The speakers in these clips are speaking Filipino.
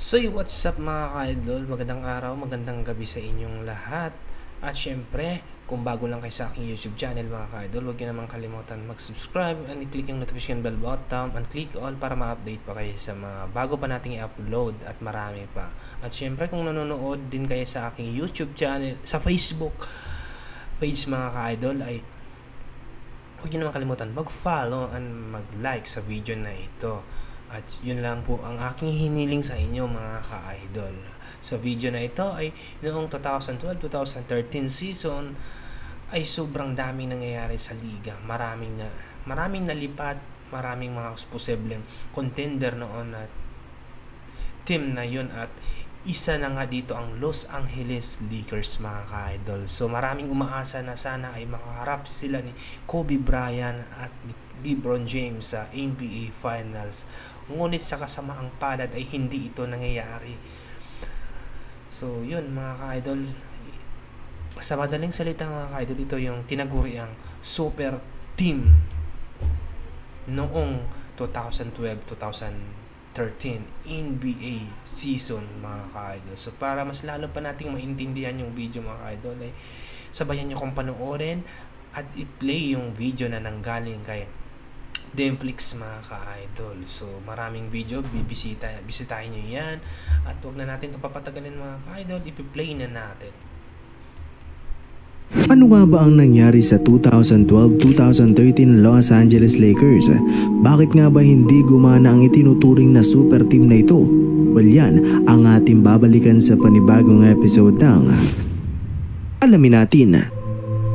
So what's up mga ka-idol? Magandang araw, magandang gabi sa inyong lahat. At syempre, kung bago lang kayo sa aking YouTube channel mga ka-idol, huwag nyo naman kalimutan mag-subscribe and i-click yung notification bell button and click all para ma-update pa kayo sa mga bago pa nating i-upload at marami pa. At syempre, kung nanonood din kayo sa aking YouTube channel, sa Facebook page mga ka-idol, ay huwag nyo naman kalimutan mag-follow and mag-like sa video na ito. At yun lang po ang aking hiniling sa inyo mga ka-idol. Sa video na ito ay noong 2012-2013 season ay sobrang daming nangyayari sa liga. Maraming nalipat, maraming mga posibleng contender noon at team na yun, at isa na nga dito ang Los Angeles Lakers mga ka-idol. So maraming umaasa na sana ay makaharap sila ni Kobe Bryant at ni LeBron James sa NBA Finals. Ngunit sa kasamaang palad ay hindi ito nangyayari. So yun mga ka-idol, sa madaling salita mga ka-idol, ito yung tinaguriang super team noong 2012-2013 NBA season mga ka-idol. So para mas lalo pa nating maintindihan yung video mga ka-idol, ay sabayan nyo kong panoorin at i-play yung video na nanggaling kay Demflix mga ka-idol. So maraming video, bisitahin nyo yan, at huwag na natin ito papatagalin mga ka-idol, ipi-play na natin. Ano nga ba ang nangyari sa 2012-2013 Los Angeles Lakers? Bakit nga ba hindi gumana ang itinuturing na super team na ito? Well, yan ang ating babalikan sa panibagong episode ng Alamin Natin.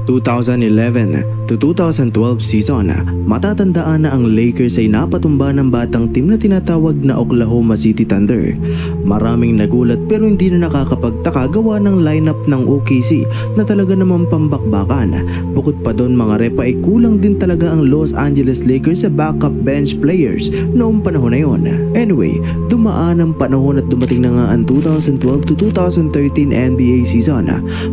2011 to 2012 season, matatandaan na ang Lakers ay napatumba ng batang team na tinatawag na Oklahoma City Thunder. Maraming nagulat pero hindi na nakakapagtaka gawa ng lineup ng OKC na talaga namang pambakbakan. Bukod pa doon mga repa ay kulang din talaga ang Los Angeles Lakers sa backup bench players noong panahon na yon. Anyway, dumaan ang panahon at dumating na nga ang 2012 to 2013 NBA season.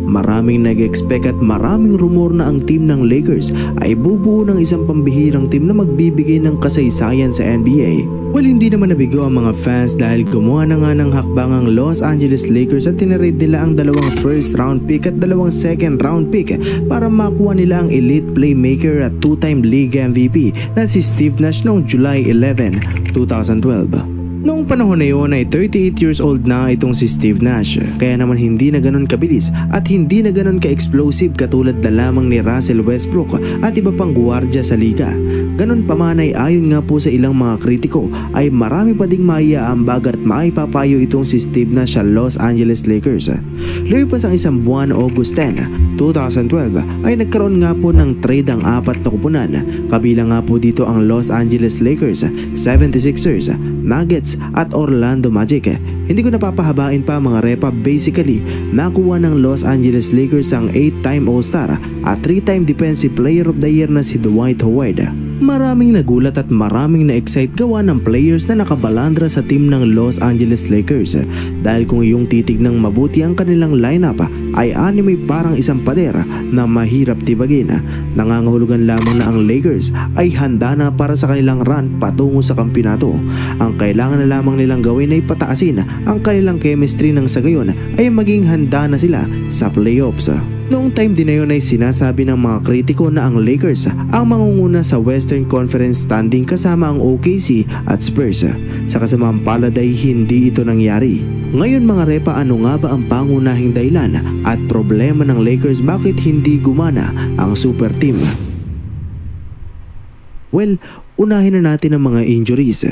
Maraming nag-expect at maraming rumor na ang team ng Lakers ay bubuo ng isang pambihirang team na magbibigay ng kasaysayan sa NBA. Well, hindi naman nabigo ang mga fans dahil gumawa na nga ng hakbang ang Los Angeles Lakers at tinarade nila ang 2 first round pick at 2 second round pick para makuha nila ang elite playmaker at 2-time league MVP na si Steve Nash noong July 11, 2012. Noong panahon na yun ay 38 years old na itong si Steve Nash, kaya naman hindi na ganon kabilis at hindi na ganon ka-explosive katulad na lamang ni Russell Westbrook at iba pang guwardiya sa liga. Ganon pa man ay ayon nga po sa ilang mga kritiko ay marami pa ding maiaambag at maipapayo itong si Steve Nash sa Los Angeles Lakers. Lilipas ang isang buwan, August 10, 2012 ay nagkaroon nga po ng trade ang 4 na kupunan. Kabilang nga po dito ang Los Angeles Lakers, 76ers, Nuggets at Orlando Magic. Hindi ko napapahabain pa mga repa, basically nakuha ng Los Angeles Lakers ang 8-time All-Star at 3-time Defensive Player of the Year na si Dwight Howard. Maraming nagulat at maraming na-excite gawa ng players na nakabalandra sa team ng Los Angeles Lakers. Dahil kung iyong titignang mabuti ang kanilang lineup ay anime parang isang pader na mahirap tibagin. Nangangahulugan lamang na ang Lakers ay handa na para sa kanilang run patungo sa kampyonato. Ang kailangan na lamang nilang gawin ay pataasin ang kanilang chemistry nang sa gayon ay maging handa na sila sa playoffs. Noong time din na yun ay sinasabi ng mga kritiko na ang Lakers ang mangunguna sa Western Conference standing kasama ang OKC at Spurs. Sa kasamaang palad ay hindi ito nangyari. Ngayon mga repa, ano nga ba ang pangunahing dahilan at problema ng Lakers bakit hindi gumana ang super team? Well, unahin na natin ang mga injuries.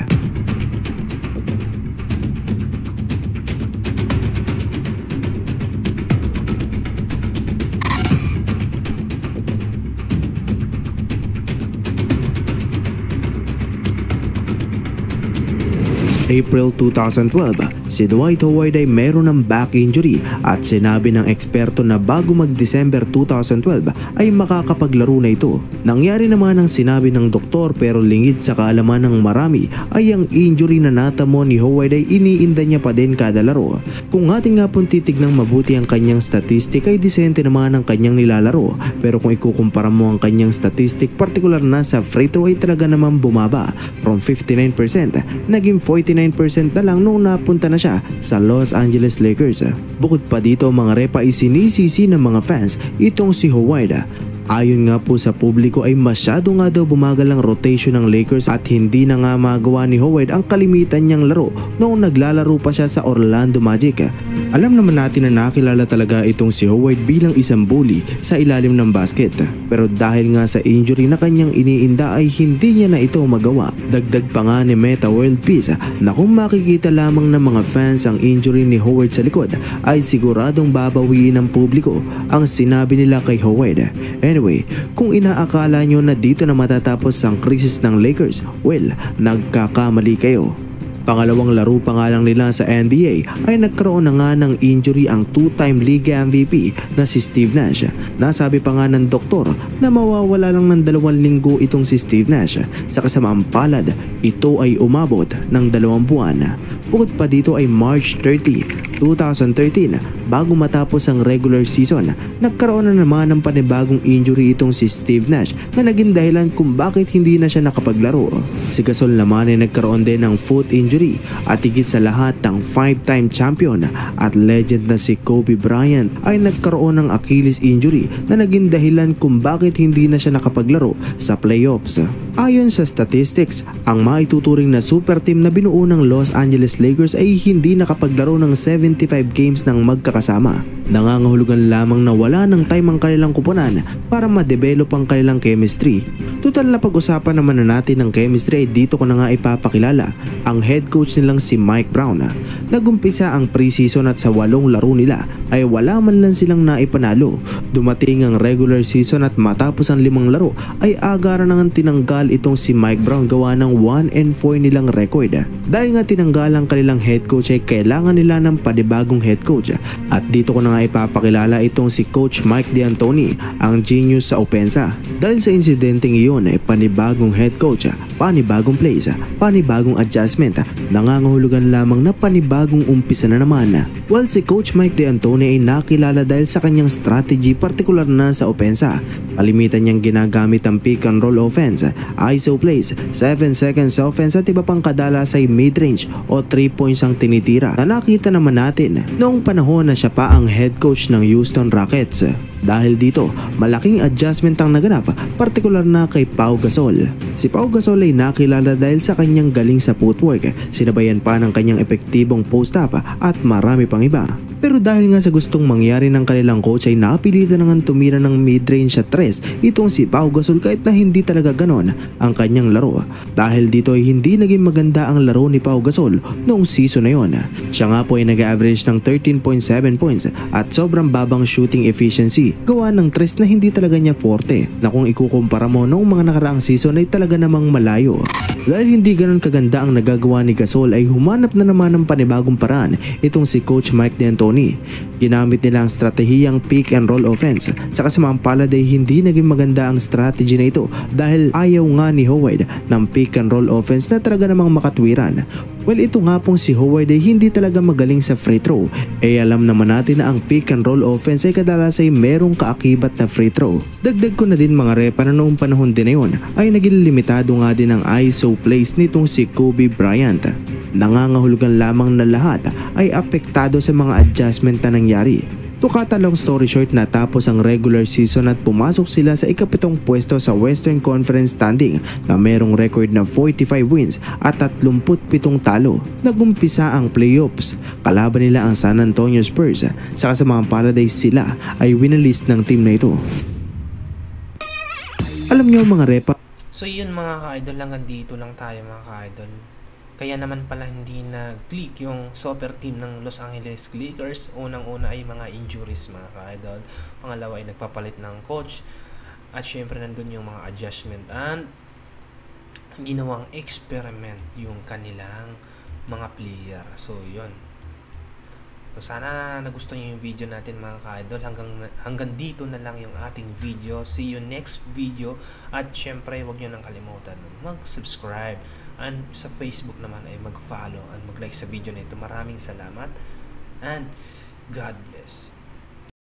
April 2012, si Dwight Howard ay meron ng back injury at sinabi ng eksperto na bago mag-December 2012 ay makakapaglaro na ito. Nangyari naman ang sinabi ng doktor pero lingid sa kaalaman ng marami ay ang injury na natamo ni Howard ay iniinda niya pa din kada laro. Kung ating nga pong titignang mabuti ang kanyang statistic ay disente naman ang kanyang nilalaro, pero kung ikukumpara mo ang kanyang statistic partikular na sa free throw ay talaga naman bumaba from 59% naging 49% 49% na lang nung napunta na siya sa Los Angeles Lakers. Bukod pa dito mga repa ay sinisisi ng mga fans itong si Howard. Ayon nga po sa publiko ay masyado nga daw bumagal ang rotation ng Lakers at hindi na nga magawa ni Howard ang kalimitan niyang laro noong naglalaro pa siya sa Orlando Magic. Alam naman natin na nakilala talaga itong si Howard bilang isang bully sa ilalim ng basket. Pero dahil nga sa injury na kanyang iniinda ay hindi niya na ito magawa. Dagdag pa nga ni Meta World Peace na kung makikita lamang ng mga fans ang injury ni Howard sa likod ay siguradong babawiin ng publiko ang sinabi nila kay Howard. Anyway, kung inaakala nyo na dito na matatapos ang krisis ng Lakers, well, nagkakamali kayo. Pangalawang laro pa nga lang nila sa NBA ay nagkaroon na nga ng injury ang two-time league MVP na si Steve Nash. Nasabi pa nga ng doktor na mawawala lang ng 2 linggo itong si Steve Nash. Sa kasamaang palad, ito ay umabot ng 2 buwan. Bukod pa dito ay March 30, 2013, bago matapos ang regular season, nagkaroon na naman ng panibagong injury itong si Steve Nash na naging dahilan kung bakit hindi na siya nakapaglaro. Si Gasol naman ay nagkaroon din ng foot injury at higit sa lahat ng 5-time champion at legend na si Kobe Bryant ay nagkaroon ng Achilles injury na naging dahilan kung bakit hindi na siya nakapaglaro sa playoffs. Ayon sa statistics, ang maituturing na super team na binuo ng Los Angeles Lakers ay hindi nakapaglaro ng 75 games ng magkakasama. Nangangahulugan lamang na wala ng time ang kanilang kupunan para ma-develop ang kanilang chemistry. Total na pag-usapan naman na natin ng chemistry ay dito ko na nga ipapakilala ang head coach nilang si Mike Brown. Nagumpisa ang preseason at sa 8 laro nila ay wala man lang silang naipanalo. Dumating ang regular season at matapos ang 5 laro ay agara nang tinanggal itong si Mike Brown gawa ng 1-4 nilang record. Dahil nga tinanggal ang kanilang head coach ay kailangan nila ng panibagong head coach at dito ko na nga ipapakilala itong si Coach Mike D'Antoni, ang genius sa opensa. Dahil sa insidenteng iyon ay panibagong head coach, panibagong plays, panibagong adjustment, nangangahulugan lamang na panibagong umpisa na naman. While si Coach Mike D'Antoni ay nakilala dahil sa kanyang strategy partikular na sa opensa. Kalimitan niyang ginagamit ang pick and roll offense, ISO plays, 7 seconds offense at iba pang kadalas ay mid-range o 3 points ang tinitira na nakita naman natin noong panahon na siya pa ang head coach ng Houston Rockets. Dahil dito, malaking adjustment ang naganap, partikular na kay Pau Gasol. Si Pau Gasol ay nakilala dahil sa kanyang galing sa footwork, sinabayan pa ng kanyang epektibong post-up at marami pang iba. Pero dahil nga sa gustong mangyari ng kanilang coach ay napilitan na nga tumira ng mid-range at 3 itong si Pau Gasol kahit na hindi talaga ganon ang kanyang laro. Dahil dito ay hindi naging maganda ang laro ni Pau Gasol noong season na yon. Siya nga po ay nag-average ng 13.7 points at sobrang babang shooting efficiency gawa ng 3 na hindi talaga niya forte na kung ikukumpara mo noong mga nakaraang season ay talaga namang malayo. Dahil hindi ganon kaganda ang nagagawa ni Gasol ay humanap na naman ng panibagong paraan itong si Coach Mike D'Antoni. Ginamit nila ang stratehiyang pick and roll offense. Sa kasamaang palad ay hindi naging maganda ang strategy na ito dahil ayaw nga ni Howard ng pick and roll offense na talaga namang makatwiran. Well, ito nga pong si Howard ay hindi talaga magaling sa free throw. Alam naman natin na ang pick and roll offense ay kadalas ay merong kaakibat na free throw. Dagdag ko na din mga repa na noong panahon din na yun ay naging limitado nga din ang ISO plays nitong si Kobe Bryant. Nangangahulugan lamang na lahat ay apektado sa mga adjustment na nangyari. To cut a long story short, natapos ang regular season at pumasok sila sa ika-7 pwesto sa Western Conference standing na merong record na 45 wins at 37 talo. Nagumpisa ang playoffs. Kalaban nila ang San Antonio Spurs. Sa kasamaang palad ay sila ay winalist ng team na ito. Alam nyo mga repa. So yun mga ka-idol, hanggang dito lang tayo mga ka-idol. Kaya naman pala hindi nag-click yung super team ng Los Angeles Lakers. Unang-una ay mga injuries mga ka-idol. Pangalawa ay nagpapalit ng coach. At syempre nandun yung mga adjustment and ginawang experiment yung kanilang mga player. So yun. So sana nagustuhan nyo yung video natin mga ka-idol. Hanggang dito na lang yung ating video. See you next video. At syempre huwag nyo nang kalimutan mag-subscribe. And sa Facebook naman ay mag-follow and mag-like sa video na ito. Maraming salamat and God bless.